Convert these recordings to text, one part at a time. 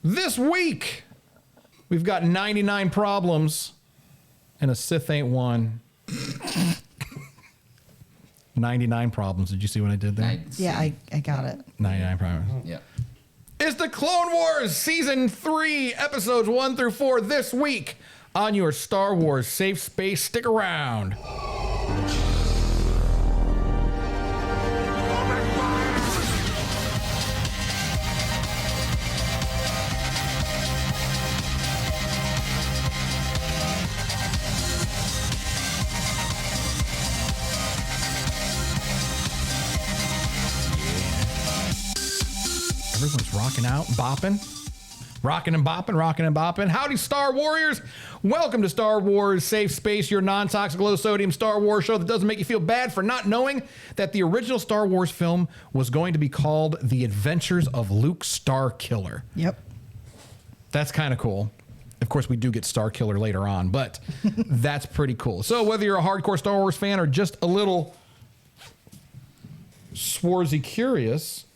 This week, we've got 99 problems, and a Sith ain't one. 99 problems. Did you see what I did there? Yeah, I got it. 99 problems. Yeah. It's the Clone Wars Season 3, Episodes 1 through 4 this week on your Star Wars Safe Space. Stick around. Everyone's rocking out, bopping. Rocking and bopping, rocking and bopping. Howdy, Star Warriors. Welcome to Star Wars Safe Space, your non-toxic, low-sodium Star Wars show that doesn't make you feel bad for not knowing that the original Star Wars film was going to be called The Adventures of Luke Starkiller. Yep. That's kind of cool. Of course, we do get Starkiller later on, but that's pretty cool. So whether you're a hardcore Star Wars fan or just a little Swarzy curious,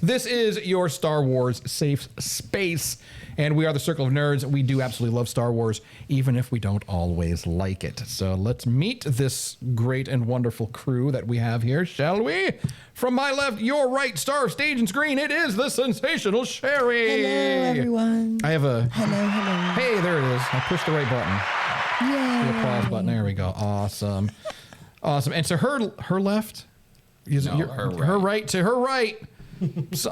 this is your Star Wars Safe Space, and we are the Circle of Nerds. We do absolutely love Star Wars, even if we don't always like it. So let's meet this great and wonderful crew that we have here, shall we? From my left, your right, star of stage and screen, it is the sensational Sherry. Hello, everyone. I have a... Hello. Hey, there it is. I pushed the right button. Yay. The applause button. There we go. Awesome. Awesome. And so her left... her right to her right. So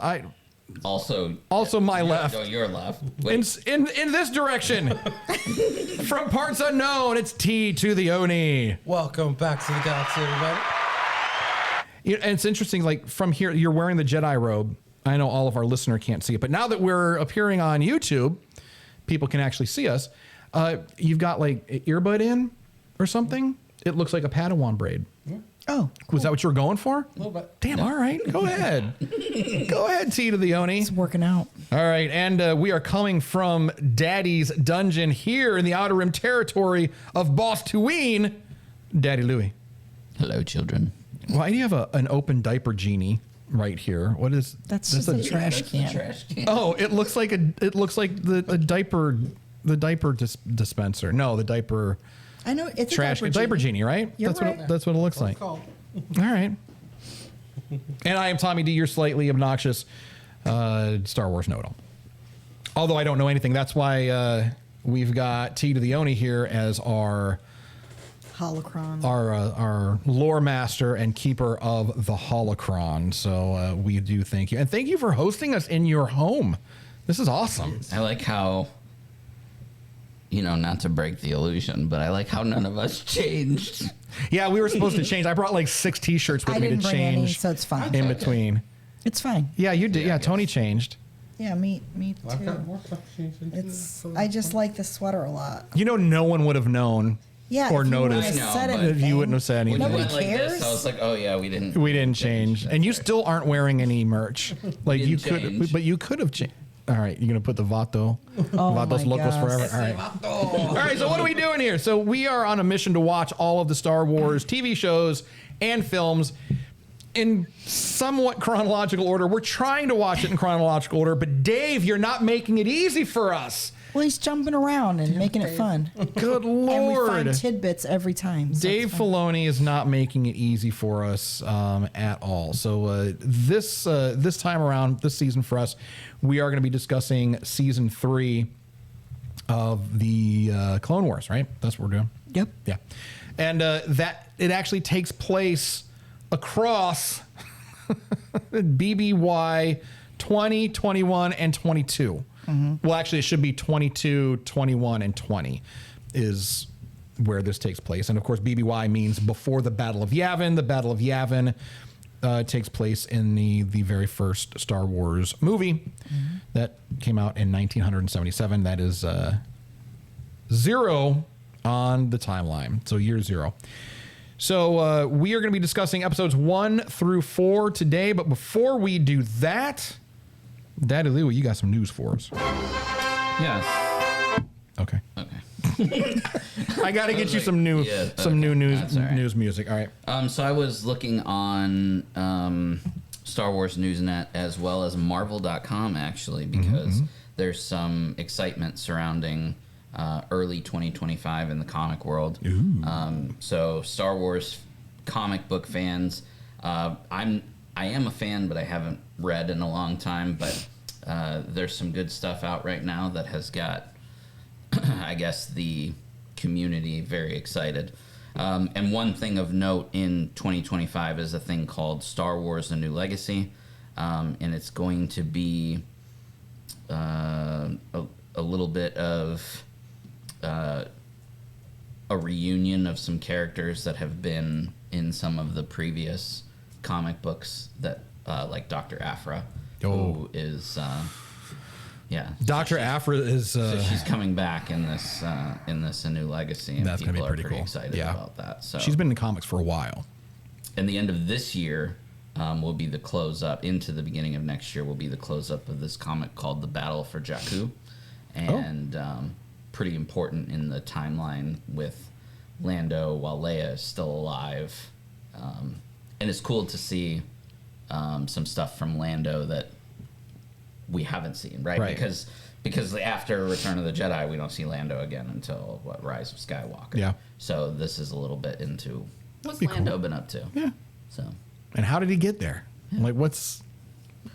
also my left. No, your left. In this direction. From parts unknown, it's T to the Oni. Welcome back to the galaxy, everybody. And it's interesting, like from here, you're wearing the Jedi robe. I know all of our listener can't see it, but now that we're appearing on YouTube, people can actually see us. You've got like an earbud in or something. It looks like a Padawan braid. Yeah. Oh, cool. Was that what you were going for? A little bit. Damn, all right. Go ahead. Go ahead, T to the Oni. it's working out. All right, and we are coming from Daddy's Dungeon here in the Outer Rim territory of Boss Tatooine, Daddy Louie. Hello, children. Why do you have an open diaper genie right here? What is That's just a trash can. Trash can. Oh, it looks like the diaper dispenser. No, the diaper. I know it's Trash a diaper genie, right? You're that's right. That's what it looks like. All right. And I am Tommy D, your slightly obnoxious Star Wars know-it-all. Although I don't know anything, that's why we've got T to the Oni here as our holocron, our lore master and keeper of the holocron. So we do thank you, and thank you for hosting us in your home. This is awesome. I like how, not to break the illusion, but I like how none of us changed. Yeah, we were supposed to change. I brought like 6 T-shirts with I me to didn't bring any, change so it's fine. in between. It's fine. Yeah, you did. Yeah, Tony changed. Yeah, me too. I just like this sweater a lot. No one would have known. Yeah, or if you noticed. wouldn't have said No, but anything. You wouldn't have said When anything. you Nobody went like cares. this, I was like, oh yeah, we didn't. We didn't change, and you still aren't wearing any merch. Like you Didn't could, change. but you could have changed. All right, you're gonna put the Vato, Oh Vatos my Locos gosh. forever. All right. All right. So what are we doing here? So we are on a mission to watch all of the Star Wars TV shows and films in somewhat chronological order. We're trying to watch it in chronological order, but Dave, you're not making it easy for us. Well, he's jumping around and making it fun. Good And we Lord. find tidbits every time. So Dave it's fun. Filoni is not making it easy for us at all. So this time around, this season for us, we are going to be discussing season 3 of the Clone Wars, right? That's what we're doing. Yep. Yeah, and that it actually takes place across BBY 20, 21, and 22. Well, actually, it should be 22, 21, and 20 is where this takes place. And of course, BBY means before the Battle of Yavin. The Battle of Yavin takes place in the very first Star Wars movie that came out in 1977. That is 0 on the timeline. So year 0. So we are going to be discussing episodes 1 through 4 today. But before we do that, Daddy Lou, you got some news for us. Yes. Okay. Okay. I got to get you some new new news That's all right. news music. All right. So I was looking on Star Wars Newsnet as well as Marvel.com, actually, because there's some excitement surrounding early 2025 in the comic world. So Star Wars comic book fans, I am a fan, but I haven't read in a long time. But there's some good stuff out right now that has got, I guess, the community very excited. And one thing of note in 2025 is a thing called Star Wars: A New Legacy, and it's going to be a little bit of a reunion of some characters that have been in some of the previous comic books that, like Dr. Aphra, who is, Dr. Aphra is. So she's coming back in this A New Legacy, and that's people gonna be are pretty cool. excited about that. So she's been in comics for a while. And the end of this year will be the close up. Into the beginning of next year will be the close up of this comic called The Battle for Jakku, and pretty important in the timeline with Lando while Leia is still alive. And it's cool to see some stuff from Lando that we haven't seen, right? Because after Return of the Jedi, we don't see Lando again until Rise of Skywalker. Yeah. So this is a little bit into what's be Lando cool. been up to. Yeah. So. And how did he get there? Like, how's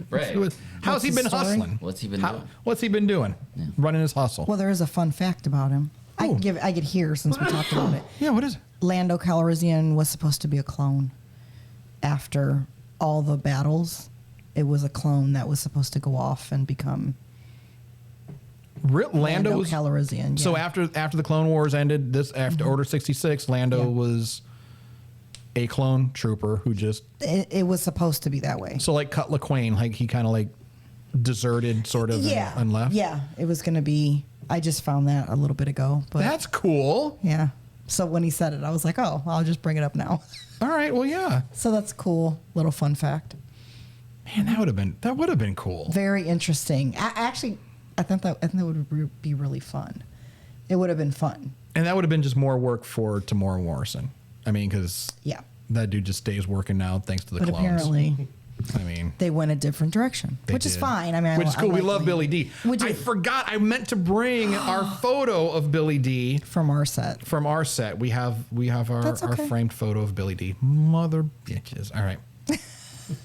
he been the story? hustling? What's he been doing? What's he been doing? Yeah. Running his hustle. Well, there is a fun fact about him. I could hear since we talked about it. Yeah, what is it? Lando Calrissian was supposed to be a clone. After all the battles, it was a clone that was supposed to go off and become Lando was Calrissian. Yeah. So after the Clone Wars ended, after Order 66, Lando was a clone trooper who just it was supposed to be that way. So like Cut LaQuaine, like he kind of like deserted sort of and left. Yeah, it was going to be. I just found that a little bit ago. But That's cool. yeah. So when he said it, I was like, oh, I'll just bring it up now. All right. Well, yeah. So that's cool. Little fun fact. Man, that would have been cool. Very interesting. I think that would be really fun. It would have been fun. And that would have been just more work for Tamora Morrison. I mean, because that dude just stays working now thanks to the But clones. apparently I mean, they went a different direction, which is did. fine. I mean, which is cool. We love Billy D. I forgot. I meant to bring our photo of Billy D from our set. From our set, we have our That's okay. framed photo of Billy D. Mother bitches. All right.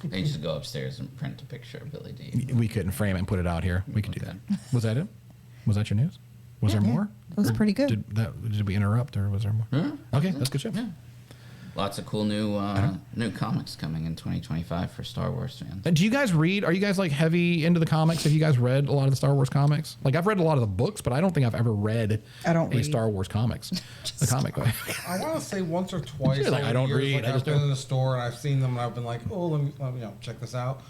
They just go upstairs and print a picture of Billy D. We couldn't frame it and put it out here. We could do that. Was that it? Was that your news? Was there more? It was pretty good. Did we interrupt or was there more? Okay, that's good shit. Yeah. Lots of cool new comics coming in 2025 for Star Wars fans. Do you guys read? Are you guys like heavy into the comics? Have you guys read a lot of the Star Wars comics? Like I've read a lot of the books, but I don't think I've ever read Star Wars comics. The comic book. I want to say once or twice. Like, I don't read. Like, I've been in the store and I've seen them and I've been like, oh, let me check this out.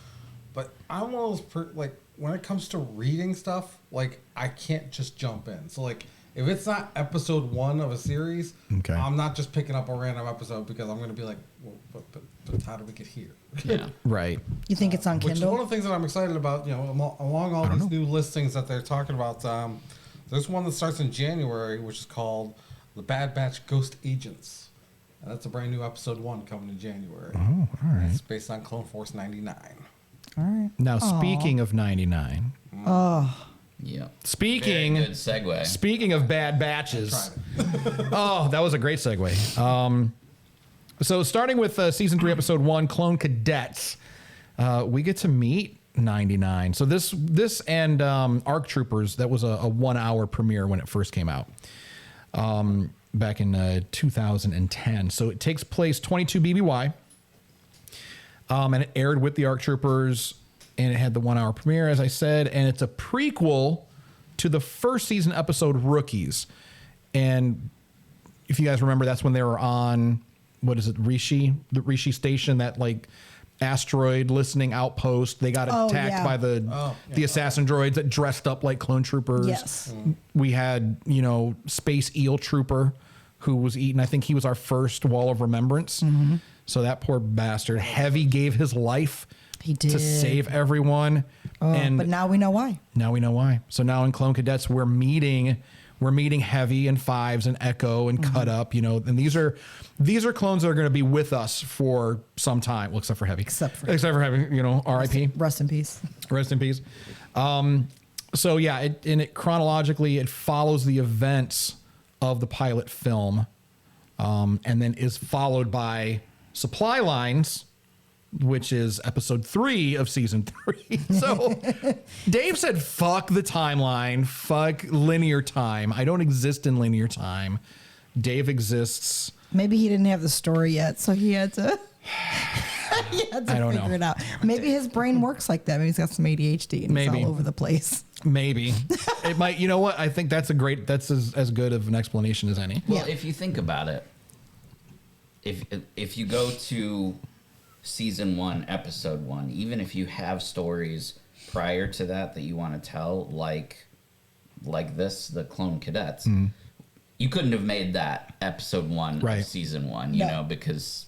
But I'm one of those like when it comes to reading stuff, like I can't just jump in. So like. If it's not episode 1 of a series, I'm not just picking up a random episode because I'm going to be like, well, but how did we get here? Yeah. Right. You think it's on Which is Kindle? one of the things that I'm excited about, along all these new listings that they're talking about. There's one that starts in January, which is called The Bad Batch Ghost Agents. And that's a brand new episode 1 coming in January. Oh, all right. It's based on Clone Force 99. All right. Now, speaking of 99. Yeah. Speaking. Very good segue. Speaking of bad batches. Oh, that was a great segue. So starting with season 3, episode 1, Clone Cadets, we get to meet 99. So this and ARC Troopers, that was a 1-hour premiere when it first came out back in 2010. So it takes place 22 BBY, and it aired with the ARC Troopers. And it had the 1-hour premiere, as I said, and it's a prequel to the first season episode Rookies. And if you guys remember, that's when they were on, what is it, Rishi? The Rishi station, that like asteroid listening outpost. They got attacked by the assassin droids that dressed up like clone troopers. Yes. We had, Space Eel Trooper who was eaten. I think he was our first Wall of Remembrance. Mm-hmm. So that poor bastard. Heavy gave his life. He did. To save everyone. But now we know why. Now we know why. So now in Clone Cadets, we're meeting We're meeting Heavy and Fives and Echo and Cut Up, you know, and these are clones that are going to be with us for some time. Well, except for Heavy. Except for Heavy, you know, R.I.P. Rest in peace. Rest in peace. So yeah, it chronologically it follows the events of the pilot film, and then is followed by Supply Lines, which is episode 3 of season 3. So Dave said, fuck the timeline, fuck linear time. I don't exist in linear time. Dave exists. Maybe he didn't have the story yet, so he had to I don't figure know. it out. Maybe his brain works like that. Maybe he's got some ADHD and Maybe. he's all over the place. Maybe. It might, you know what? I think that's as good of an explanation as any. Well, if you think about it, if you go to season 1, episode 1, even if you have stories prior to that you want to tell, like this, the Clone Cadets, you couldn't have made that episode 1 Right. of season 1, you know, because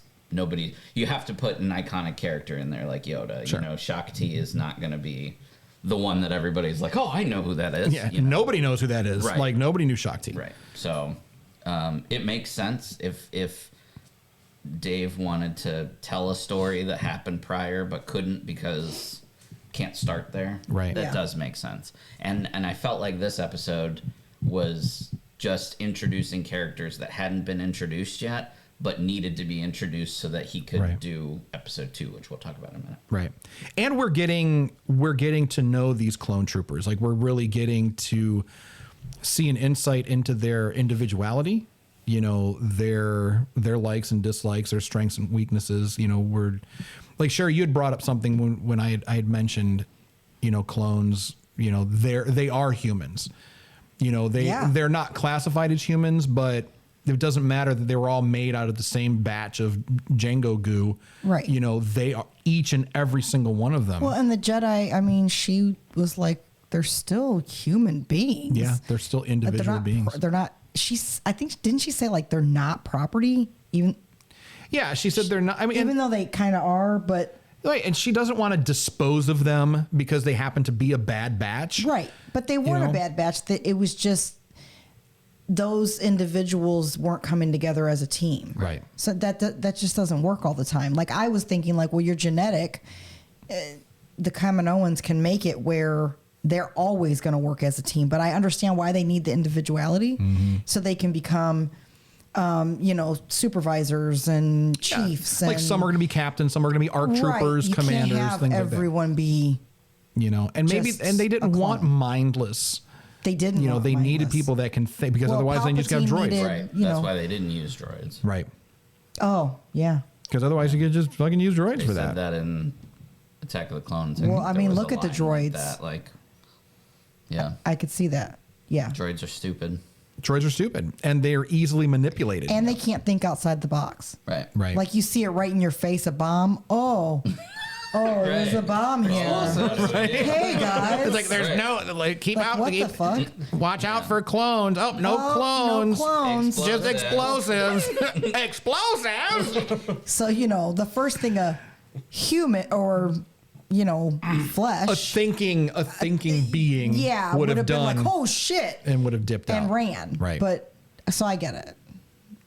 you have to put an iconic character in there like Yoda. Sure. You know, Shakti is not going to be the one that everybody's like, oh, I know who that is. Yeah, you know? nobody knows who that is. Right. Like, nobody knew Shakti. Right. So it makes sense if Dave wanted to tell a story that happened prior but couldn't because can't start there. Right. That Yeah. does make sense. And I felt like this episode was just introducing characters that hadn't been introduced yet but needed to be introduced so that he could Right. do episode 2, which we'll talk about in a minute. Right. And we're getting to know these clone troopers. Like, we're really getting to see an insight into their individuality, you know, their likes and dislikes, their strengths and weaknesses. You know, we're like, Sherry, you had brought up something when I had mentioned, you know, clones, you know, they are humans. You know, they're not classified as humans, but it doesn't matter that they were all made out of the same batch of Django goo. Right. You know, they are each and every single one of them. Well, and the Jedi, I mean, she was like, they're still human beings. Yeah, they're still But individual beings. They're not. I think, didn't she say like they're not property? Yeah, she said they're not. I mean, Even though they kind of are, but. right, and she doesn't want to dispose of them because they happen to be a bad batch. Right. But they weren't know? a bad batch. It was just those individuals weren't coming together as a team. Right. So that just doesn't work all the time. Like, I was thinking, like, well, you're genetic. The Kaminoans can make it where they're always going to work as a team. But I understand why they need the individuality so they can become, you know, supervisors and chiefs. Like, and, some are going to be captains, some are going to be ARC troopers, you commanders, can't have things like that. everyone be. You know, and maybe just they didn't a want clone. mindless. They didn't. You know, want they needed mindless. people that can think, because Well, otherwise then you just got Palpatine droids. needed- Right. you That's know. why they didn't use droids. Right. Oh, yeah. Because otherwise you could just fucking use droids They for said that. that in Attack of the Clones. Well, I There mean, was a look at the line droids. Like that, like, yeah, I could see that. Yeah. droids are stupid. Droids are stupid, and they're easily manipulated. And they can't think outside the box. Right. right. Like, you see it right in your face, a bomb. Oh, there's a bomb here. Hey, guys. it's like there's no, like, keep Like, out. what the fuck? Watch out for clones. Oh, no Oh, clones. No clones. Just Explosives. explosives. Explosives. So, you know, the first thing a human or, you know, flesh. a thinking being yeah, would have been done like, oh, shit. and would have dipped out And ran. Right. But, so I get it.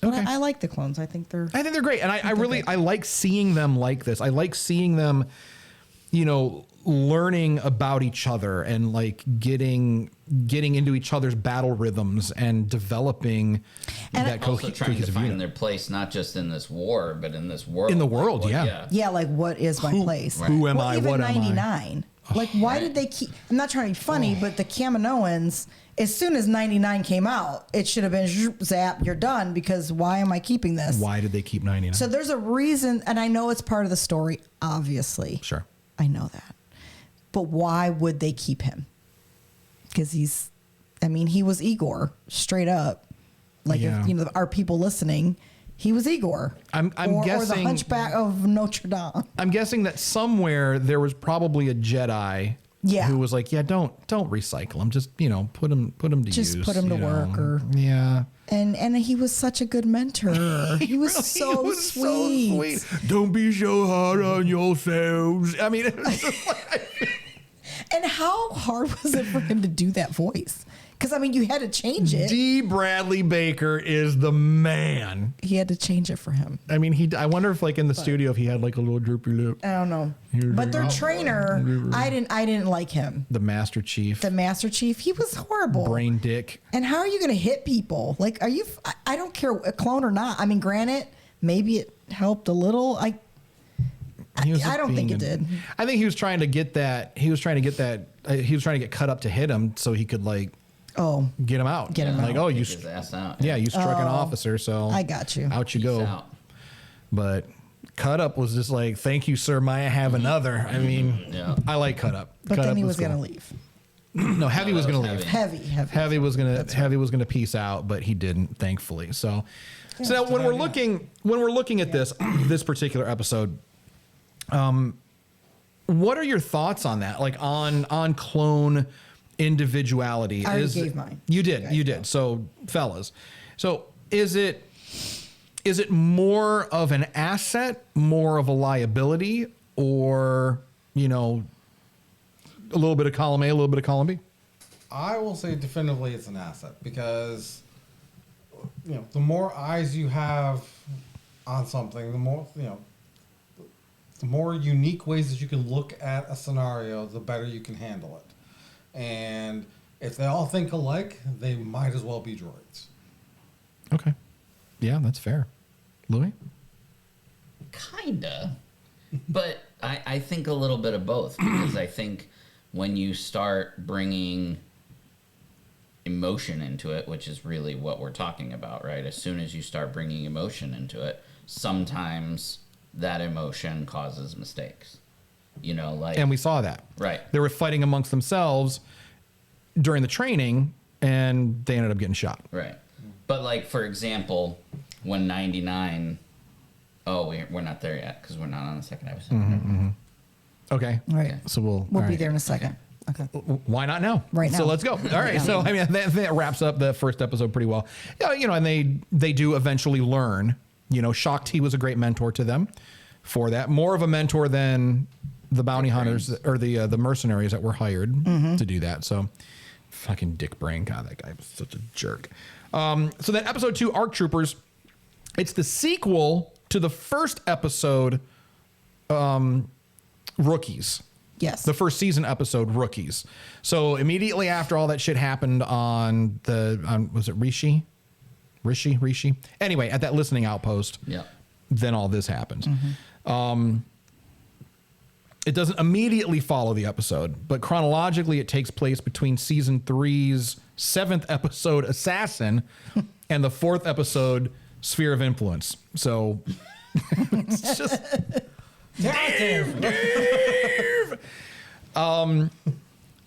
But Okay. I like the clones. I think they're. I think they're great, and I they're really good. I like seeing them like this. I like seeing them, you know, learning about each other and like getting into each other's battle rhythms and developing And that Also trying to cohesive find unit. their place, not just in this war, but in this world. In the Like, world, what- yeah. Yeah, like, what is my place? Who am well, I? Even What am I? 99. Like, why did they keep? I'm not trying to be funny, but the Kaminoans, as soon as 99 came out, it should have been zap, you're done, because why am I keeping this? Why did they keep 99? So there's a reason, and I know it's part of the story, obviously. Sure. I know that. But why would they keep him? Because he was Igor, straight up. Like, Yeah. if, you know, our people listening, he was Igor. I'm or the guessing- Hunchback of Notre Dame. I'm guessing that somewhere there was probably a Jedi Yeah. who was like, yeah, don't recycle them. Just, you know, put them to Just use. put 'em to you know. work or- Yeah. And he was such a good mentor. He was, so, sweet. Don't be so hard on yourselves. I mean, it was just like, And how hard was it for him to do that voice? Because, I mean, you had to change it. D. Bradley Baker is the man. He had to change it for him. I mean, I wonder if, like, in the studio, if he had, like, a little droopy lip. I don't know. But their trainer, I didn't like him. The Master Chief. The Master Chief, he was horrible. Brain dick. And how are you going to hit people? Like, I don't care, a clone or not. I mean, granted, maybe it helped a little. I don't think it did. I think he was trying to get that. He was trying to get cut up to hit him so he could, like, get him out. Get him like, out. oh, you, His ass out. yeah, you struck an officer, so I got you. Out you Peace go. out. But Cut Up was just like, thank you, sir. May I have another? I mean, Yeah. I like Cut Up. But Cut then Up he was cool. going to leave. No, Heavy was going to leave. Heavy. Heavy Heavy was gonna peace out, but he didn't, thankfully. So now when we're looking at this particular episode, what are your thoughts on that? Like on clone individuality? I already gave mine. You did. So fellas, so is it more of an asset, more of a liability, or a little bit of column A, a little bit of column B? I will say definitively it's an asset because the more eyes you have on something, the more unique ways that you can look at a scenario, the better you can handle it. And if they all think alike, they might as well be droids. Okay, yeah, that's fair. Louis? Kinda. But I think a little bit of both, because I think when you start bringing emotion into it, which is really what we're talking about, right? As soon as you start bringing emotion into it, sometimes that emotion causes mistakes. And we saw that. Right. They were fighting amongst themselves during the training, and they ended up getting shot. Right. But, like, for example, when 99... Oh, we're not there yet, because we're not on the second episode. Okay. All right. Okay. So we'll We'll all be right. there in a second. Okay. Why not now? Right now. So let's go. All right. So I mean, that wraps up the first episode pretty well. Yeah, and they do eventually learn. Shaak Ti was a great mentor to them for that. More of a mentor than the bounty hunters or the mercenaries that were hired to do that. So fucking Dick Brain. God, that guy was such a jerk. So then episode 2, ARC Troopers. It's the sequel to the first episode, Rookies. Yes. The first season episode, Rookies. So immediately after all that shit happened on was it Rishi? Anyway, at that listening outpost, Yeah. then all this happens. It doesn't immediately follow the episode, but chronologically it takes place between season 3's 7th episode, Assassin, and the 4th episode, Sphere of Influence. So it's just... Dave.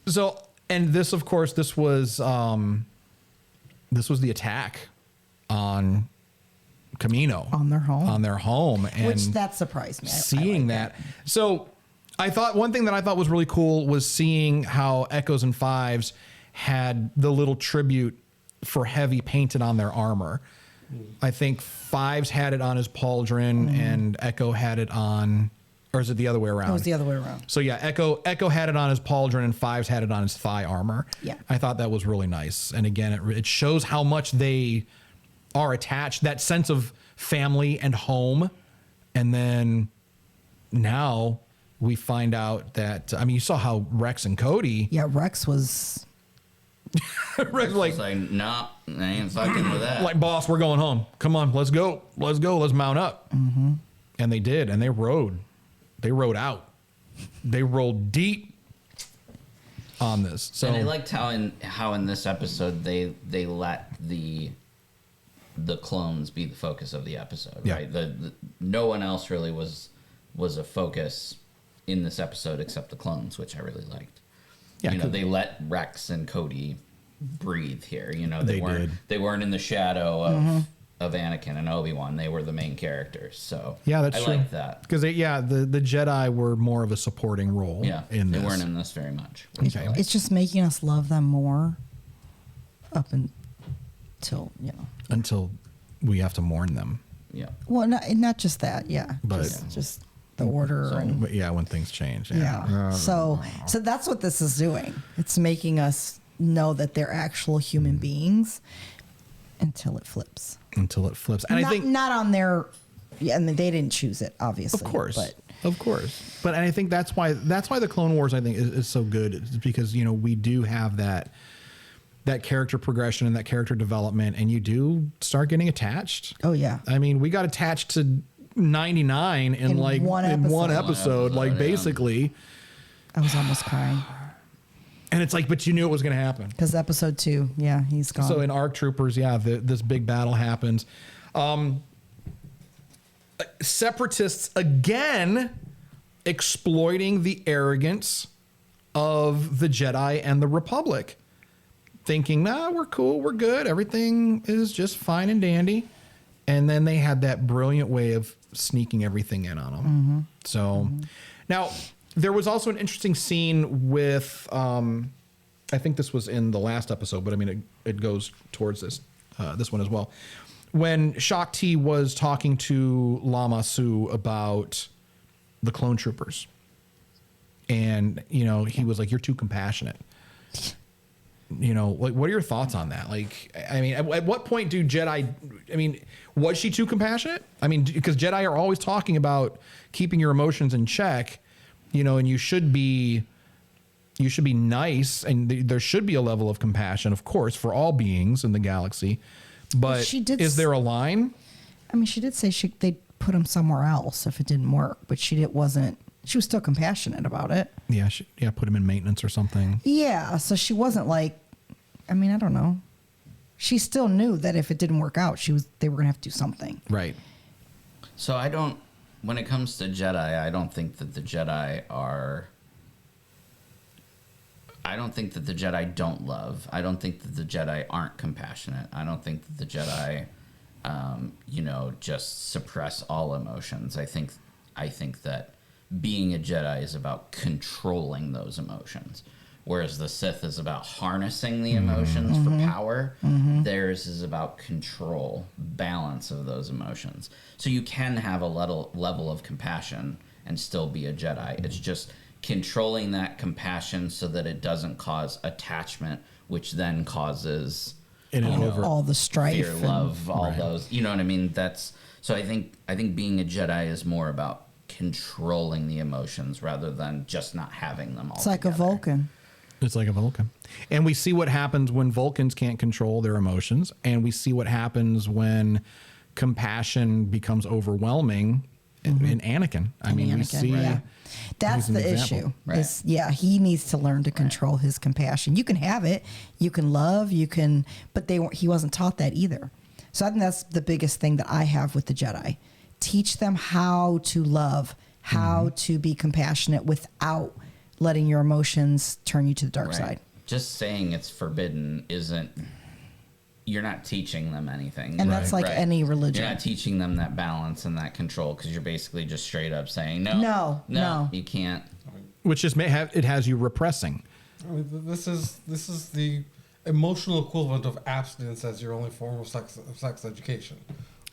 So, and this, of course, this was the attack on Camino, On their home. and Which that surprised me. I seeing like that. So I thought one thing that I thought was really cool was seeing how Echoes and Fives had the little tribute for Heavy painted on their armor. I think Fives had it on his pauldron and Echo had it on, or is it the other way around? It was the other way around. So yeah, Echo had it on his pauldron and Fives had it on his thigh armor. Yeah. I thought that was really nice. And again, it shows how much they are attached, that sense of family and home. And then now we find out that, I mean, you saw how Rex and Cody, Yeah, Rex was... Rex like, It's like, no, I ain't fucking with that. like, boss, we're going home. Come on, let's go. Let's mount up. And they did, and they rode out. They rolled deep on this. So And I liked how in this episode they let the clones be the focus of the episode, Yeah. right? The no one else really was a focus in this episode except the clones, which I really liked. Yeah, They let Rex and Cody breathe here. They They weren't in the shadow of Anakin and Obi-Wan. They were the main characters. So yeah, that's I true. like that. Because the Jedi were more of a supporting role. Yeah, in they this. weren't in this very much. Okay. It's just making us love them more up until, Until we have to mourn them. Yeah. Well, not just that, yeah. But- just the order. And But yeah, when things change. yeah. So that's what this is doing. It's making us know that they're actual human beings until it flips. Until it flips. And not, I think not on their, yeah, and they didn't choose it, obviously. Of course. But Of course. But I think that's why the Clone Wars, I think, is so good. It's because, we do have that character progression and that character development, and you do start getting attached. oh yeah. I mean, we got attached to 99 in like one in one episode. episode, like Yeah. basically. I was almost crying And it's like, but you knew it was going to happen. because episode 2, yeah, he's gone. So in ARC Troopers, yeah, this big battle happens. Separatists again exploiting the arrogance of the Jedi and the Republic, thinking, nah, we're cool, we're good, everything is just fine and dandy. And then they had that brilliant way of sneaking everything in on them. So now there was also an interesting scene with, I think this was in the last episode, but I mean, it goes towards this one as well. When Shakti was talking to Lama Su about the clone troopers, and he was like, "You're too compassionate." Like, what are your thoughts on that? Like, I mean, at what point do Jedi? I mean, was she too compassionate? I mean, because Jedi are always talking about keeping your emotions in check, and you should be nice, and there should be a level of compassion, of course, for all beings in the galaxy. But she did is there a line? I mean, she did say they'd put him somewhere else if it didn't work, but she was still compassionate about it. Yeah, put him in maintenance or something. Yeah, so she wasn't like, I mean, I don't know. She still knew that if it didn't work out, they were going to have to do something. Right. So when it comes to Jedi, I don't think that the Jedi don't love. I don't think that the Jedi aren't compassionate. I don't think that the Jedi, just suppress all emotions. I think that being a Jedi is about controlling those emotions, whereas the Sith is about harnessing the emotions for power. Theirs is about control, balance of those emotions. So you can have a level of compassion and still be a Jedi. It's just controlling that compassion so that it doesn't cause attachment, which then causes All the strife. fear, love, all Right. those. You know what I mean? So I think being a Jedi is more about controlling the emotions rather than just not having them all. It's like a Vulcan. It's like a Vulcan. And we see what happens when Vulcans can't control their emotions, and we see what happens when compassion becomes overwhelming in Anakin. I mean, we see... yeah. That's he's an the example. issue. Right. He needs to learn to control his compassion. You can have it, you can love, but he wasn't taught that either. So I think that's the biggest thing that I have with the Jedi. Teach them how to love, how to be compassionate without letting your emotions turn you to the dark side. Just saying it's forbidden isn't. You're not teaching them anything. And that's like any religion. You're not teaching them that balance and that control because you're basically just straight up saying no, you can't. Which just it has you repressing. I mean, this is the emotional equivalent of abstinence as your only form of sex education.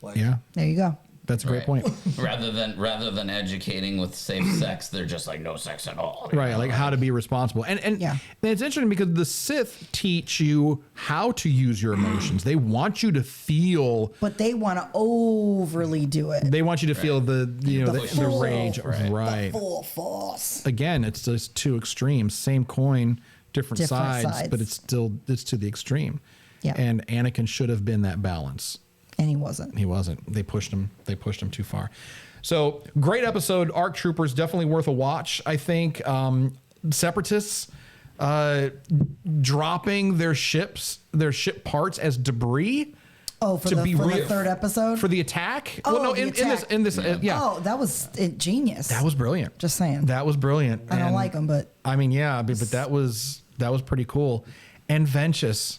Like, Yeah, There you go. that's a great point. rather than educating with safe sex, they're just like no sex at all. you Right, know, like how to be responsible. And Yeah. it's interesting because the Sith teach you how to use your emotions. They want you to feel... But they want to overly do it. They want you to feel the full- rage. right. The full force. Again, it's just two extremes. Same coin, different sides, but it's to the extreme. Yeah. And Anakin should have been that balance. And he wasn't. He wasn't. They pushed him too far. So great episode. ARC Troopers, definitely worth a watch, I think. Separatists dropping their ship parts as debris. Oh, for the third episode? For the attack? Oh, well, no, the attack. in this, yeah. Oh, that was genius. That was brilliant. Just saying. That was brilliant. I don't And, like them, but I mean, yeah, but that was pretty cool. And Ventress.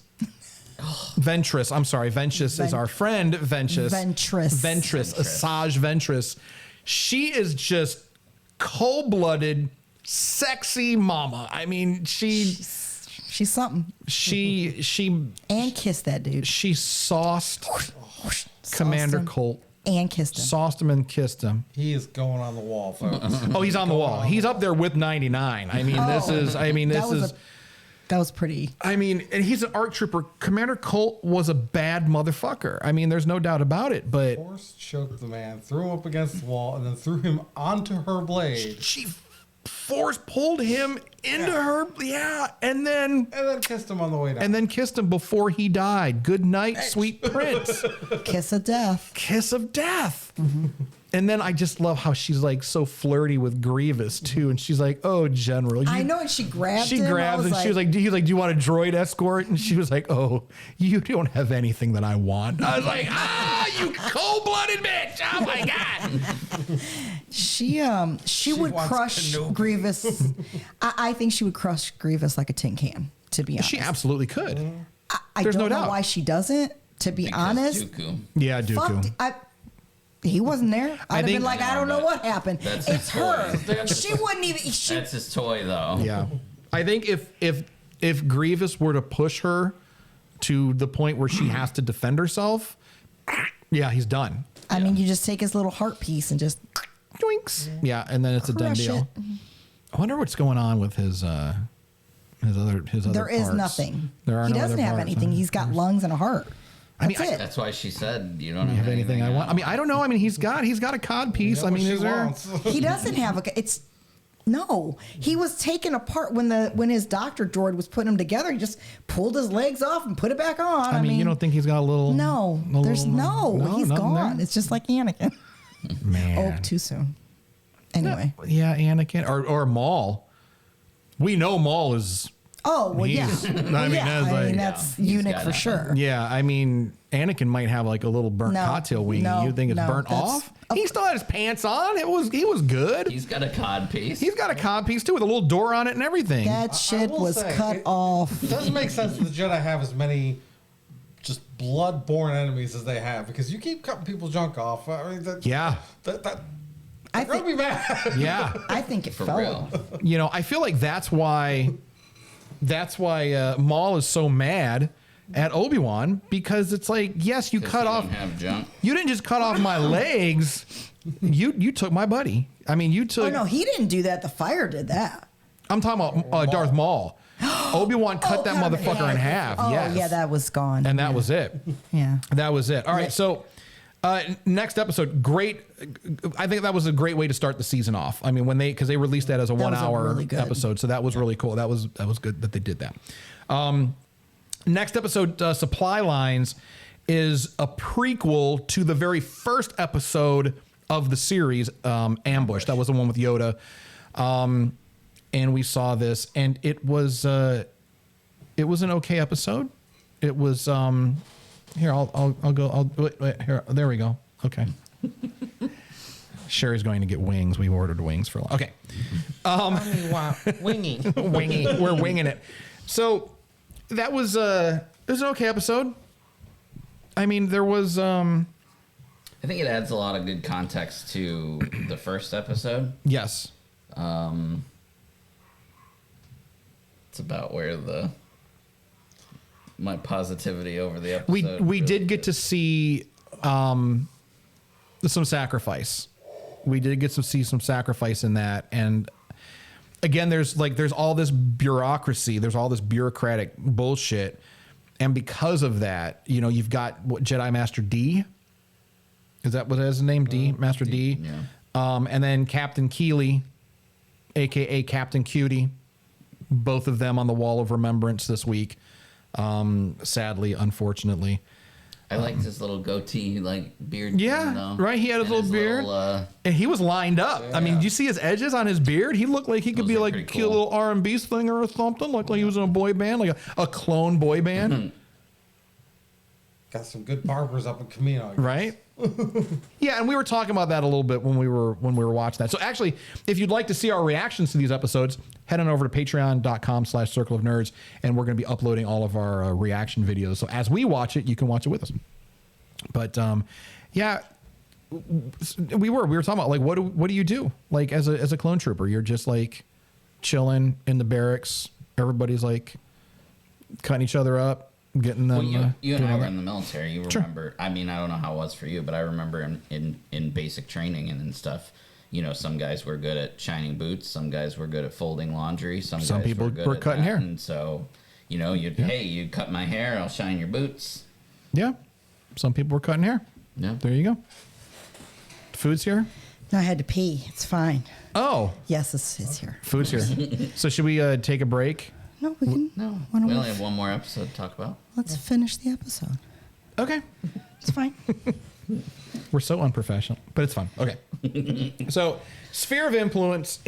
I'm sorry. Ventress is our friend. Ventress. Asajj Ventress. She is just cold-blooded, sexy mama. I mean, she's something. she And kiss that dude. she sauced Commander Colt And kissed him. Sauced him and kissed him. He is going on the wall, folks. Oh, he's on the wall. He's up there with 99. I mean, That was pretty. I mean, and he's an ARC trooper. Commander Colt was a bad motherfucker. I mean, there's no doubt about it, but Force choked the man, threw him up against the wall, and then threw him onto her blade. she force pulled him into her, and then Kissed him on the way down. and then kissed him before he died. Good night, sweet prince. Kiss of death. Kiss of death. And then I just love how she's like so flirty with Grievous too, and she's like, "Oh, General." I know, and she grabbed She him. grabs and she was like, he's like, "Do you want a droid escort?" And she was like, "Oh, you don't have anything that I want." I was like, you cold-blooded bitch. Oh my God. She would wants crush Kenobi. Grievous. I think she would crush Grievous like a tin can, to be honest. She absolutely could. I There's don't no know doubt. why she doesn't, to be Because honest. Dooku. Yeah, Dooku. He wasn't there. I'd have think- been like, I don't know what happened. That's It's his her. toy. She wouldn't even. That's his toy, though. Yeah. I think if Grievous were to push her to the point where she has to defend herself, yeah, he's done. I mean, you just take his little heart piece and just. Doinks. Yeah, and then it's a done Crush deal. it. I wonder what's going on with his other There is parts. nothing. There are He no doesn't other have parts, anything. huh? He's got lungs and a heart. I mean, That's it. That's why she said you don't You have anything I want? I else. mean, I don't know. I mean, he's got a cod piece. I mean, is there? He doesn't have a. It's no. He was taken apart when his doctor droid was putting him together. He just pulled his legs off and put it back on. I mean, you don't think he's got a little? No, a there's little- he's nothing gone. there? It's just like Anakin. Man. Oh, too soon. Anyway. Yeah, Anakin or Maul. We know Maul is. Oh well, yeah. He's- I mean, yeah, that's like- that's Yeah, he's eunuch got for it. sure. Yeah, I mean, Anakin might have like a little burnt No, cocktail wing. no, You think it's no, burnt that's- off? He still had his pants on. He was good. He's got a cod piece. He's got a cod piece too with a little door on it and everything. That shit will was say, cut off. It doesn't make sense that the Jedi have as many just blood-borne enemies as they have, because you keep cutting people's junk off. I mean, Yeah. I They're gonna think. be mad. Yeah. I think it For fell. real. You know, I feel like that's why Maul is so mad at Obi-Wan, because it's like, yes, you 'Cause cut he off. don't have junk. You didn't just cut off my legs. You took my buddy. I mean, you took. Oh no, he didn't do that. The fire did that. I'm talking about Darth Maul. Obi-Wan cut that cut him motherfucker in half. Oh Yes. yeah, that was gone. And that was it. yeah. That was it. All right. Yeah. So next episode, great. I think that was a great way to start the season off. I mean, because they released that as a That was 1 hour really good. episode, so that was really cool. That was good that they did that. Next episode, Supply Lines, is a prequel to the very first episode of the series, Ambush. That was the one with Yoda. And we saw this, and it was an okay episode. It was here. I'll go. Wait, here. There we go. Okay. Sherry's going to get wings. We've ordered wings for. Okay. Wingy. Wingy. We're winging it. So that was it was an okay episode. I mean, there was I think it adds a lot of good context to the first episode. yes. It's about where my positivity over the episode. We did get to see some sacrifice. We did get to see some sacrifice in that, and again, there's all this bureaucracy, there's all this bureaucratic bullshit, and because of that, you know, you've got Jedi Master D. Is that what his name? D, Master D. Yeah. And then Captain Keeley, aka Captain Cutie. Both of them on the Wall of Remembrance this week. Sadly, unfortunately. I liked his little goatee, like beard. Yeah, thing, though. right. He had his And little beard, little, and he was lined up. I mean, Yeah. do you see his edges on his beard? He looked like he could Those be are like a pretty cute cool. little R&B singer or something, like he was in a boy band, like a clone boy band, Got some good barbers up in Camino. I guess. right? Yeah, and we were talking about that a little bit when we were watching that. So actually, if you'd like to see our reactions to these episodes, head on over to patreon.com/Circle of Nerds, and we're going to be uploading all of our reaction videos. So as we watch it, you can watch it with us. But yeah, we were talking about like what do you do like as a clone trooper? You're just like chilling in the barracks. Everybody's like cutting each other up, getting them. Well, you and doing I all were that. in the military. You Sure. remember? I mean, I don't know how it was for you, but I remember in basic training and stuff. You know, some guys were good at shining boots. Some guys were good at folding laundry. Some guys people were good were at cutting that. hair. And so, you know, you cut my hair, I'll shine your boots. Yeah. Some people were cutting hair. Yeah. There you go. Food's here. No, I had to pee. It's fine. Oh, Yes, it's here. food's here. So should we take a break? No, we can. No, Why don't we we only have one more episode to talk about. Let's finish the episode. Okay. It's fine. We're so unprofessional, but it's fun. Okay. So, sphere of influence,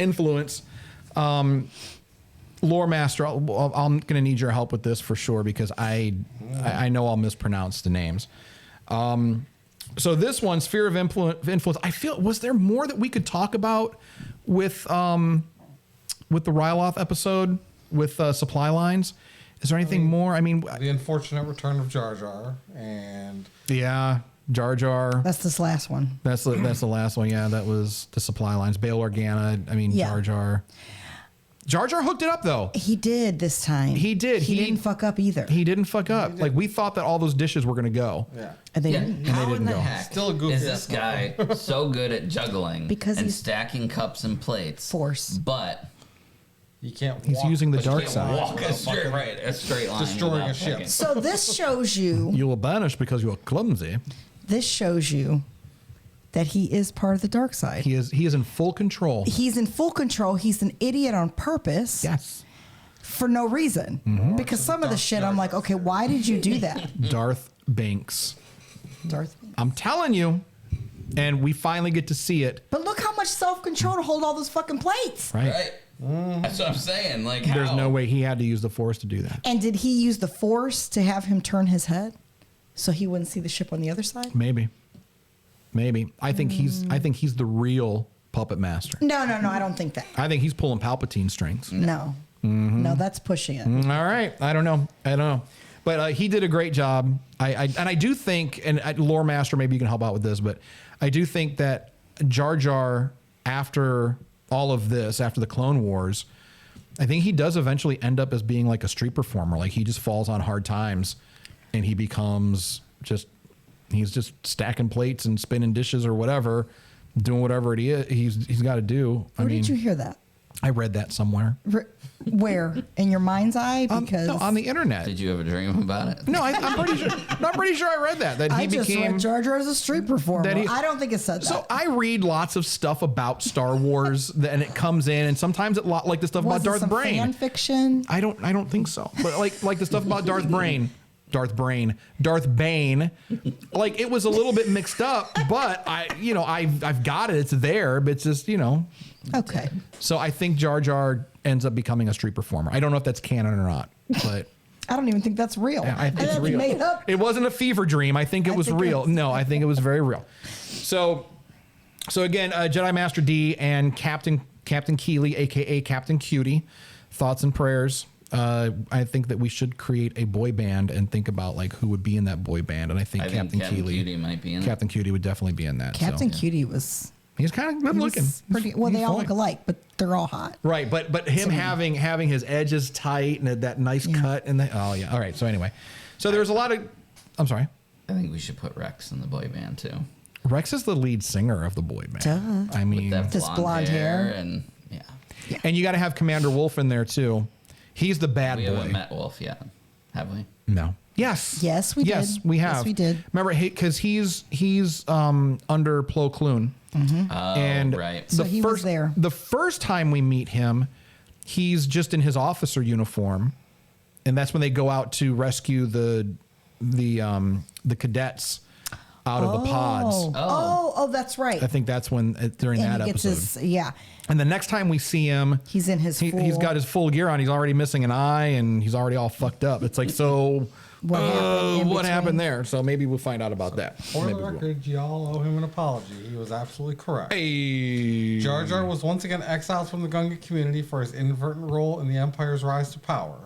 lore master. I'm going to need your help with this for sure because I know I'll mispronounce the names. So this one, sphere of influence. I feel was there more that we could talk about with the Ryloth episode with supply lines? Is there anything more? I mean, The unfortunate return of Jar Jar and yeah, Jar Jar. That's this last one. That's the last one. Yeah, that was the supply lines. Bail Organa. I mean, Yeah. Jar Jar. Jar Jar hooked it up though. He did this time. He did. He didn't fuck up either. He didn't fuck up. Like we thought that all those dishes were gonna go. yeah. And they Yeah, didn't. how they in didn't the go. heck Still a goofy is this guy so good at juggling Because and he's- stacking cups and plates? Force. But You can't. He's walk using the but you dark can't side. walk a straight, a straight line. Destroying without a ship. fucking- So this shows you. You will banish because you are clumsy. This shows you that he is part of the dark side. He is in full control. He's in full control. He's an idiot on purpose. Yes. For no reason. Because some of the shit, I'm like, okay, why did you do that? Darth Binks. Darth. I'm telling you. And we finally get to see it. But look how much self-control to hold all those fucking plates. Right. Right. That's what I'm saying. Like, There's how? no way he had to use the Force to do that. And did he use the force to have him turn his head so he wouldn't see the ship on the other side? Maybe. I think he's the real puppet master. No, I don't think that. I think he's pulling Palpatine strings. No. Mm-hmm. No, that's pushing it. All right. I don't know. But he did a great job. I do think, and Lore Master, maybe you can help out with this, but I do think that Jar Jar, after all of this, after the Clone Wars, I think he does eventually end up as being like a street performer. Like he just falls on hard times and he becomes he's just stacking plates and spinning dishes or whatever, doing whatever it is he's got to do. Where did you hear that? I read that somewhere. Where? In your mind's eye? Because No, on the internet. Did you ever dream about it? No, I'm pretty sure. I'm pretty sure I read that he I just became. read Jar Jar as a street performer. That he- I don't think it said that. So I read lots of stuff about Star Wars, and it comes in, and sometimes like the stuff was about it Darth some Brain. fan fiction? I don't think so. But like the stuff about Darth Bane. Like it was a little bit mixed up, but I've got it. It's there, but it's just Okay. So I think Jar Jar ends up becoming a street performer. I don't know if that's canon or not, but. I don't even think that's real. I think it's that's real. made up. It wasn't a fever dream. I think it was think it real. was- No, I think it was very real. So again, Jedi Master D and Captain Keeley, aka Captain Cutie, thoughts and prayers. I think that we should create a boy band and think about like who would be in that boy band. And I think Captain Keeley, Cutie might be in it. Captain Cutie would definitely be in that. Captain so. Cutie was He's kind of good looking. pretty. Well, He's they all fine. look alike, but they're all hot. Right, but him having his edges tight and that nice cut and all right. So anyway, so there's a lot of. I'm sorry. I think we should put Rex in the boy band too. Rex is the lead singer of the boy band. Duh. I mean, That This blonde hair. and yeah. and you got to have Commander Wolf in there too. He's the bad We boy. haven't met Wolf yet, have we? No. Yes. Yes, we Yes, did. we have. Yes, we did. Remember, because he's under Plo Koon. Oh, And right. So he was there. The first time we meet him, he's just in his officer uniform, and that's when they go out to rescue the cadets out of the pods. Oh, that's right. I think that's when during and that he gets episode. his And the next time we see him, He's in his he's full- got his full gear on. He's already missing an eye, and he's already all fucked up. It's like, so What happened in what happened between? there? So maybe we'll find out about that. For Maybe the we will. record, y'all owe him an apology. He was absolutely correct. Hey. Jar Jar was once again exiled from the Gunga community for his inadvertent role in the Empire's rise to power.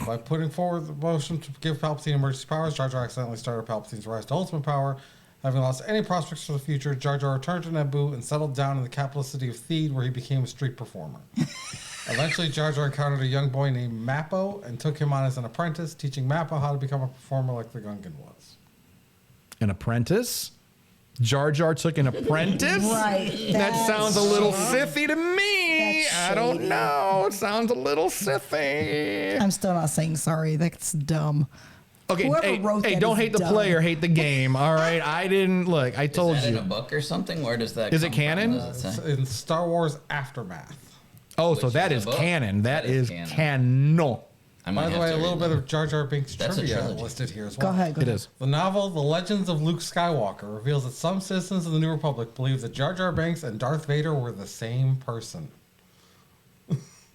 By putting forward the motion to give Palpatine emergency powers, Jar Jar accidentally started Palpatine's rise to ultimate power. Having lost any prospects for the future, Jar Jar returned to Naboo and settled down in the capital city of Theed, where he became a street performer. Eventually, Jar Jar encountered a young boy named Mappo and took him on as an apprentice, teaching Mappo how to become a performer like the Gungan was. An apprentice? Jar Jar took an apprentice? Right. That sounds a little Sithy to me. That's I don't shady. know. It sounds a little Sithy. I'm still not saying sorry. That's dumb. Okay, Whoever wrote that don't is hate the dumb. player, hate the game. All right, I didn't look. I told Is that in a you. book or something? Where does that Is it come from? canon? Does it say? In Star Wars Aftermath. Oh, so Which that is is a book? canon. That is canon. I might By the have way, to a little read bit that. of Jar Jar Binks That's a trivia trilogy. listed here as Go well. ahead. Go It ahead. is. The novel The Legends of Luke Skywalker reveals that some citizens of the New Republic believe that Jar Jar Binks and Darth Vader were the same person.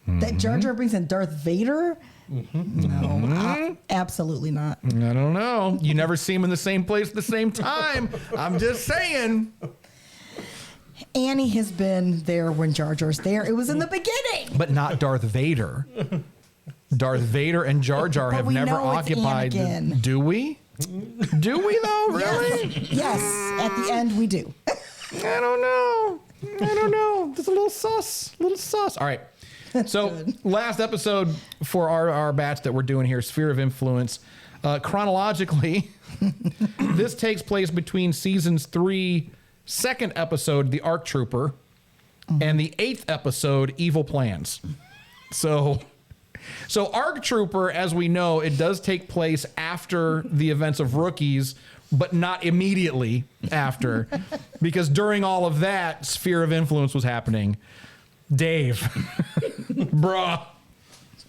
That Jar Jar Binks and Darth Vader? No, absolutely not. I don't know. You never see them in the same place at the same time. I'm just saying. Annie has been there when Jar Jar's there. It was in the beginning. But not Darth Vader. Darth Vader and Jar Jar But have we never know it's occupied. Anakin. Do we? Do we though? Really? Yes, at the end we do. I don't know. I don't know. Just a little sus. A little sus. All right. So good. last episode for our batch that we're doing here, Sphere of Influence. Chronologically, this takes place between seasons 3, second episode, The Arc Trooper, and the 8th episode, Evil Plans. So Arc Trooper, as we know, it does take place after the events of Rookies, but not immediately after, because during all of that, Sphere of Influence was happening. Dave, bruh.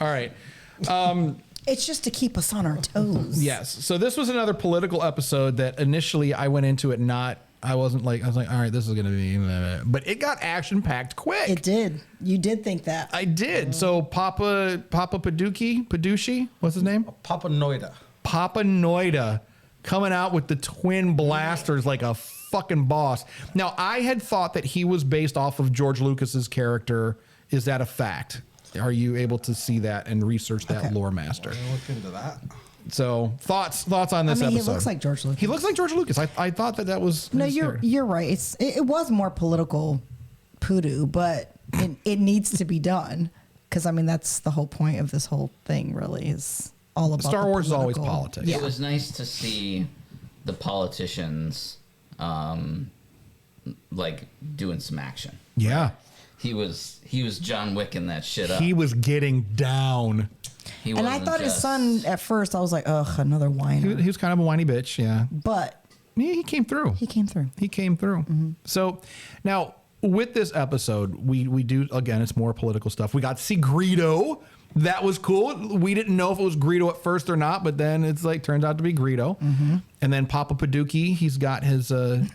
All right. It's just to keep us on our toes. Yes. So this was another political episode that initially I went into it I was like, all right, this is going to be, but it got action packed quick. It did. You did think that. I did. So Papa Paducci, what's his name? Papa Noida. Papa Noida coming out with the twin blasters like a fucking boss. Now, I had thought that he was based off of George Lucas's character. Is that a fact? Are you able to see that and research that, lore master? We'll look into that. So thoughts on this I mean, episode? he looks like George Lucas. He looks like George Lucas. I thought that was No, his character. you're right. It was more political poodoo, but it needs to be done because I mean that's the whole point of this whole thing. Really, is all about Star the Wars is always political- politics. Yeah. It was nice to see the politicians like doing some action. Yeah. He was John Wicking that shit up. He was getting down. He And I wasn't thought his just- son at first. I was like, ugh, another whiner. He was kind of a whiny bitch. Yeah. But Yeah, he came through. he came through. He came through. So now with this episode, we do, again, it's more political stuff. We got to see Greedo. That was cool. We didn't know if it was Greedo at first or not, but then it's like turns out to be Greedo. And then Papa Paducci, he's got his the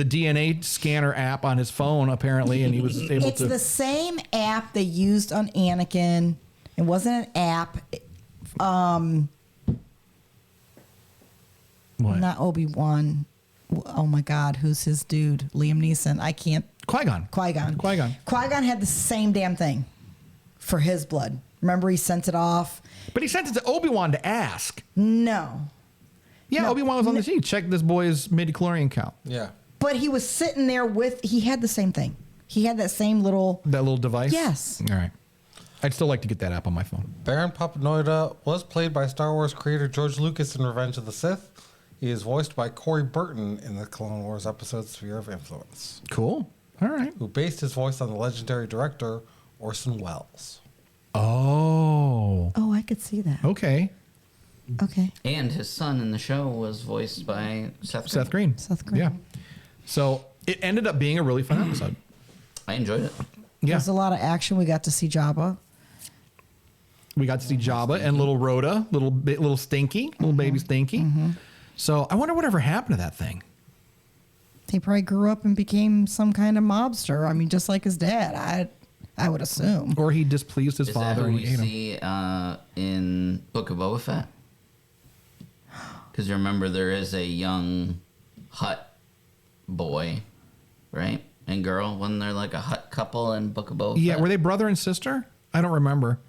DNA scanner app on his phone apparently, and he was able It's to. the same app they used on Anakin. It wasn't an app. What? Not Obi-Wan. Oh my God, who's his dude? Liam Neeson. I can't. Qui-Gon. Qui-Gon. Qui-Gon. Qui-Gon had the same damn thing for his blood. Remember, he sent it off. But he sent it to Obi-Wan to ask. No, Yeah, No. Obi-Wan was on the scene. Check this boy's midichlorian count. Yeah. but he was sitting there with. He had the same thing. He had that same little. That little device? Yes. All right. I'd still like to get that app on my phone. Baron Papa Noida was played by Star Wars creator George Lucas in Revenge of the Sith. He is voiced by Corey Burton in the Clone Wars episode Sphere of Influence, Cool. All right. who based his voice on the legendary director Orson Welles. Oh. Oh, I could see that. Okay. Okay. And his son in the show was voiced by Seth Green. Seth Green. Yeah. So it ended up being a really fun episode. I enjoyed it. Yeah. There's a lot of action. We got to see Jabba. We got to see Jabba and little Rhoda, little Stinky, little baby Stinky. So I wonder whatever happened to that thing. He probably grew up and became some kind of mobster. I mean, just like his dad. I would assume. Or he displeased his Is that father who and we he ate him. see in Book of Boba Fett? Because remember, there is a young Hutt boy, right? And girl. Wasn't there like a Hutt couple in Book of Boba Yeah, Fett? were they brother and sister? I don't remember.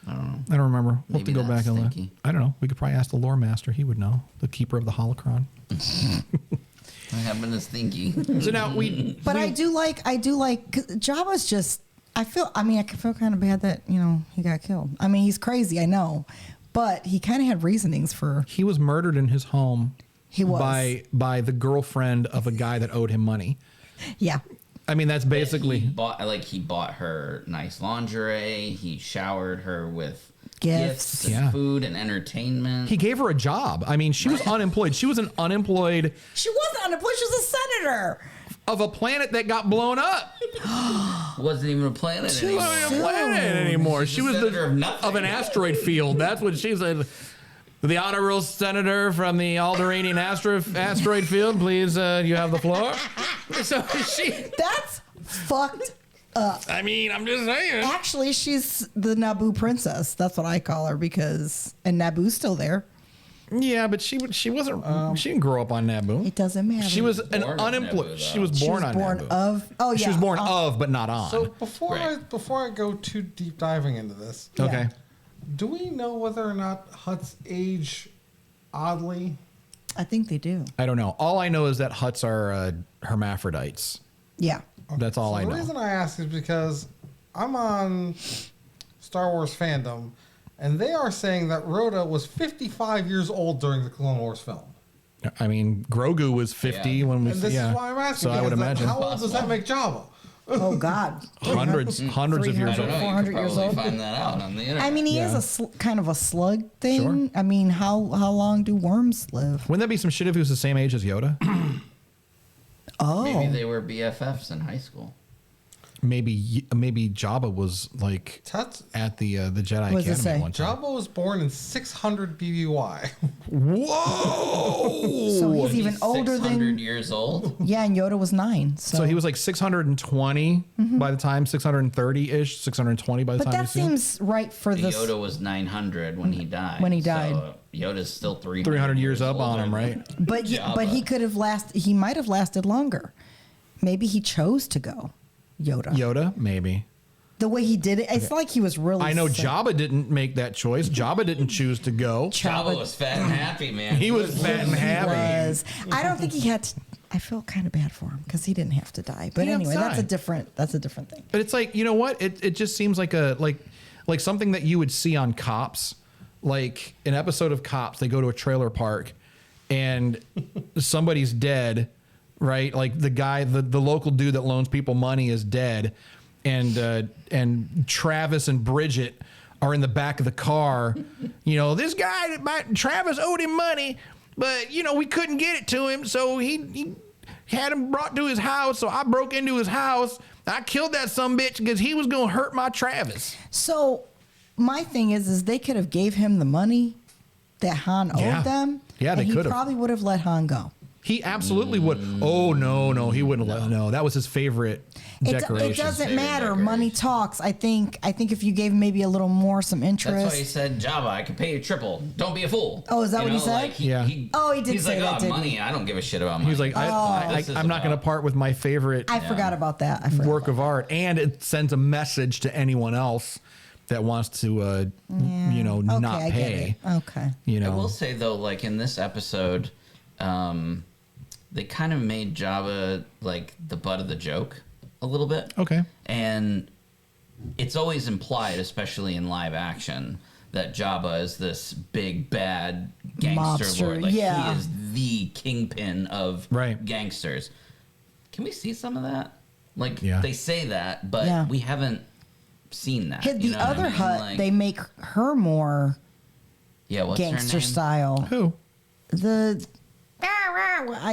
I don't know. I don't remember. We'll have to Maybe go back that's and look. Stinky. I don't know. We could probably ask the lore master. He would know. The keeper of the holocron. What happened to Stinky? So now we... But I do like 'cause Jabba's just I feel kind of bad that, he got killed. I mean, he's crazy, I know. But he kind of had reasonings for... He was murdered in his home. He was. By the girlfriend of a guy that owed him money. Yeah. I mean, that's basically... He bought her nice lingerie. He showered her with gifts and food and entertainment. He gave her a job. I mean, she was unemployed. She was an unemployed... She wasn't unemployed. She was a senator. Of a planet that got blown up. Wasn't even a planet She anymore. wasn't even a planet anymore. She was of an asteroid field. That's what she said. The honorable senator from the Alderanian asteroid field, please, you have the floor. So That's fucked up. I mean, I'm just saying. Actually, she's the Naboo princess. That's what I call her and Naboo's still there. Yeah, but she wasn't. She didn't grow up on Naboo. It doesn't matter. She was an unemployed. She was born on Naboo. She was born of, but not on. So before I go too deep diving into this, okay. Do we know whether or not Hutts age oddly? I think they do. I don't know. All I know is that Hutts are hermaphrodites. Yeah. That's all I know. The reason I ask is because I'm on Star Wars fandom, and they are saying that Rhoda was 55 years old during the Clone Wars film. I mean, Grogu was 50 when we... And this is why I'm asking. So I would imagine. How old does that make Jabba? Oh, God. Hundreds of years old. 400 years old. Find that out on the internet. I mean, he is kind of a slug thing. Sure. I mean, how long do worms live? Wouldn't that be some shit if he was the same age as Yoda? Oh. Maybe they were BFFs in high school. Maybe Jabba was like at the Jedi Academy one time. Jabba was born in 600 BBY. Whoa! So he's even older 600 years old. Yeah, and Yoda was 9. So he was like 620 by the time 630-ish, 620 by the time. But that seems right for this. Yoda was 900 when he died. So Yoda's still 300 years up on him, right? But he could have lasted. He might have lasted longer. Maybe he chose to go. Yoda, maybe. The way he did it, it's like he was really. I know sick. Jabba didn't make that choice. Jabba didn't choose to go. Jabba was fat and happy, man. He was fat and happy. I don't think he had to. I feel kind of bad for him because he didn't have to die. But anyway, that's a different thing. But it's like, you know what? It just seems like like something that you would see on Cops, like an episode of Cops. They go to a trailer park, and somebody's dead. Right, like the guy, the local dude that loans people money is dead, and Travis and Bridget are in the back of the car. You know, this guy, Travis owed him money, but we couldn't get it to him, so he had him brought to his house. So I broke into his house. I killed that sumbitch because he was gonna hurt my Travis. So my thing is they could have gave him the money that Han owed them. Yeah, they could have. He probably would have let Han go. He absolutely would. Oh, no, he wouldn't let. No, that was his favorite decoration. It doesn't matter. Money talks. I think if you gave maybe a little more, some interest. That's why he said, Jabba, I can pay you triple. Don't be a fool. Oh, is that what he said? Like he did he's say like, that, money. I don't give a shit about money. He was like, I'm not going to part with my favorite I forgot about that. work of art. And it sends a message to anyone else that wants to, not pay. Okay. I will say, though, like in this episode, they kind of made Jabba like the butt of the joke a little bit. Okay. And it's always implied, especially in live action, that Jabba is this big bad gangster Mobster, lord. Like he is the kingpin of gangsters. Can we see some of that? Like they say that, but we haven't seen that. The other Hutt, like, they make her more what's gangster her name? Style. Who? The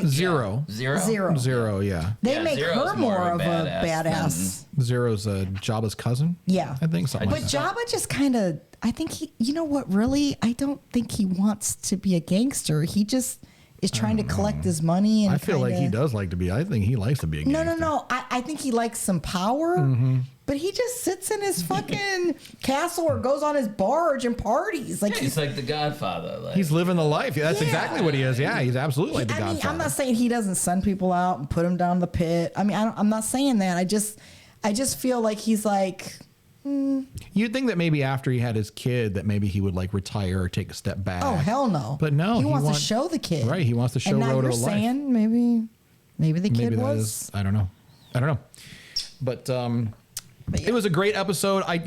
Zero. Yeah. They make Zero's her more of a badass. Zero's Jabba's cousin. Yeah, I think something. But like that. Jabba just kind of. I think he. You know what? Really, I don't think he wants to be a gangster. He just is trying to collect his money. And I feel like he does like to be. I think he likes to be a gangster. No. I think he likes some power. But he just sits in his fucking castle or goes on his barge and parties. Like he's like the Godfather. Like, he's living the life. Yeah, that's exactly what he is. Yeah, he's absolutely like the Godfather. I'm not saying he doesn't send people out and put them down the pit. I mean, I'm not saying that. I just feel like he's like. You'd think that maybe after he had his kid, that maybe he would like retire or take a step back. Oh hell no! But no, he wants to show the kid. Right, he wants to show Rhoda life. Saying maybe the kid was. I don't know. But But yeah. It was a great episode. I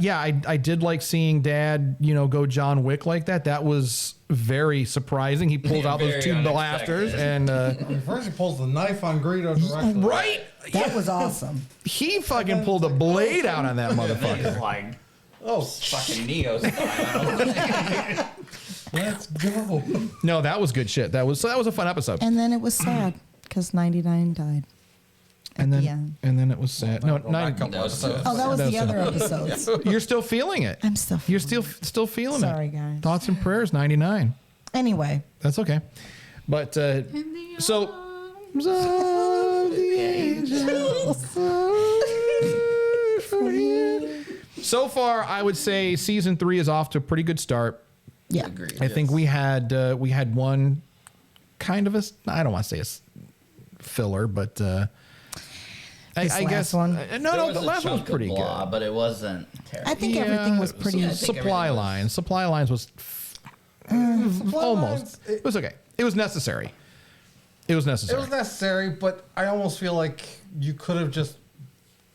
did like seeing Dad, go John Wick like that. That was very surprising. He pulled out those Very two unexpected. blasters and First, he pulls the knife on Greedo directly. right. That was awesome. He fucking pulled a blade out on that He's motherfucker. like Oh, fucking Neo style. let's go. No, that was good shit. That was a fun episode. And then it was sad because 99 died. And the then end. it was sad. No, Go back a couple That was episodes. Oh, that was the That's- other episodes. you're still feeling it. I'm still You're feeling still feeling it. Sorry, guys. Thoughts and prayers 99. Anyway, That's okay. But so arms of the angels for you. So far, I would say season 3 is off to a pretty good start. yeah. Agreed. I think we had one kind of I don't want to say a filler, but I This guess last one? no, the last one was pretty blah, good. but it wasn't terrible. I think everything was pretty. Yeah, I think Supply everything was- lines. Supply lines was almost. It was okay. It was necessary. It was It necessary. was necessary, but I almost feel like you could have just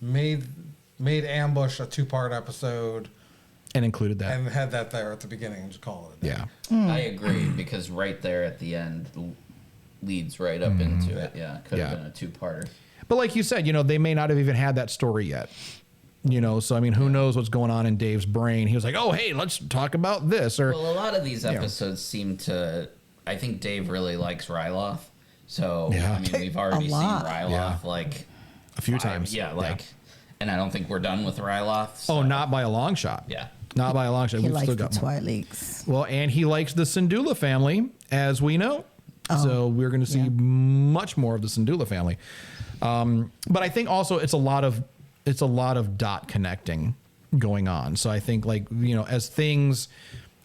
made Ambush a 2-part episode and included that. and had that there at the beginning and just call it a day. Yeah. I agree because right there at the end leads right up into it. Yeah, could have Yeah. been a 2-parter. But like you said, they may not have even had that story yet. So I mean, who knows what's going on in Dave's brain? He was like, "Oh, hey, let's talk about this." Or Well, a lot of these episodes seem to. I think Dave really likes Ryloth, so Yeah. I mean, we've already seen lot. Ryloth Yeah. like a few 5 times. Yeah, and I don't think we're done with Ryloth. So, Oh, not by a long shot. yeah. Not by a long shot. He We've likes still the got more. Twilights. Well, and he likes the Syndulla family, as we know. So we're going to see yeah. much more of the Syndulla family. But I think also it's a lot of dot connecting going on. So I think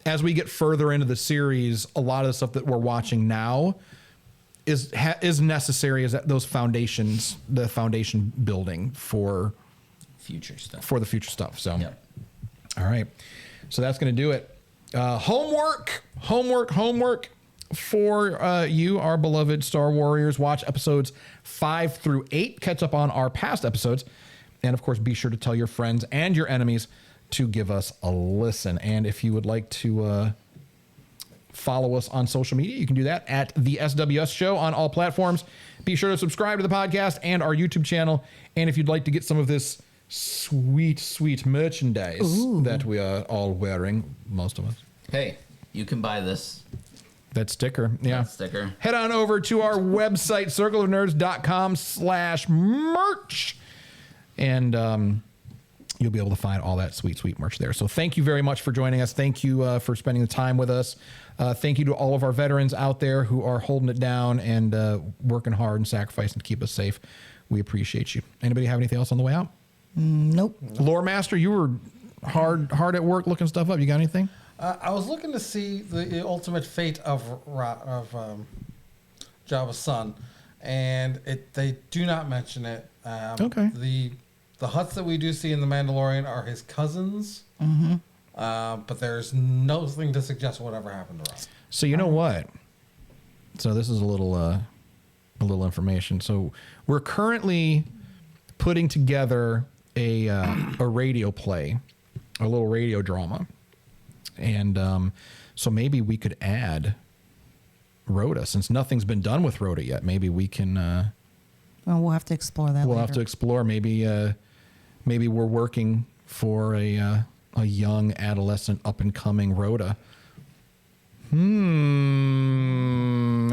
as we get further into the series, a lot of the stuff that we're watching now is necessary as those foundations, the foundation building for Future stuff. the future stuff. So. Yep. All right. So that's going to do it. Homework for you, our beloved Star Warriors. Watch episodes 5 through 8. Catch up on our past episodes. And, of course, be sure to tell your friends and your enemies to give us a listen. And if you would like to follow us on social media, you can do that at the SWS Show on all platforms. Be sure to subscribe to the podcast and our YouTube channel. And if you'd like to get some of this sweet merchandise that we are all wearing, most of us. Hey, you can buy this That sticker, yeah. sticker. Head on over to our website, circleofnerds.com/merch. And you'll be able to find all that sweet merch there. So thank you very much for joining us. Thank you for spending the time with us. Thank you to all of our veterans out there who are holding it down and working hard and sacrificing to keep us safe. We appreciate you. Anybody have anything else on the way out? Nope. Lore Master, you were hard at work looking stuff up. You got anything? I was looking to see the ultimate fate of Jabba's son, and they do not mention it. Okay. The huts that we do see in The Mandalorian are his cousins, but there's nothing to suggest whatever happened to Rob. So you know what? So this is a little information. So we're currently putting together a radio play, a little radio drama, and so maybe we could add Rhoda, since nothing's been done with Rhoda yet. Maybe we can. Well, we'll have to explore that. We'll later. have to explore. Maybe we're working for a young adolescent up and coming Rhoda.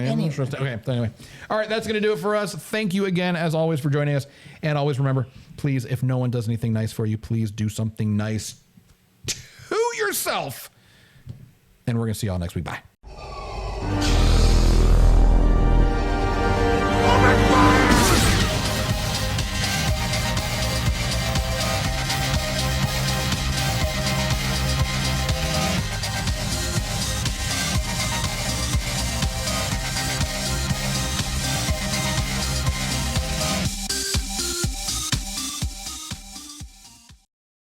Interesting. Okay. Anyway, all right. That's gonna do it for us. Thank you again, as always, for joining us. And always remember, please, if no one does anything nice for you, please do something nice to yourself. And we're gonna see y'all next week. Bye.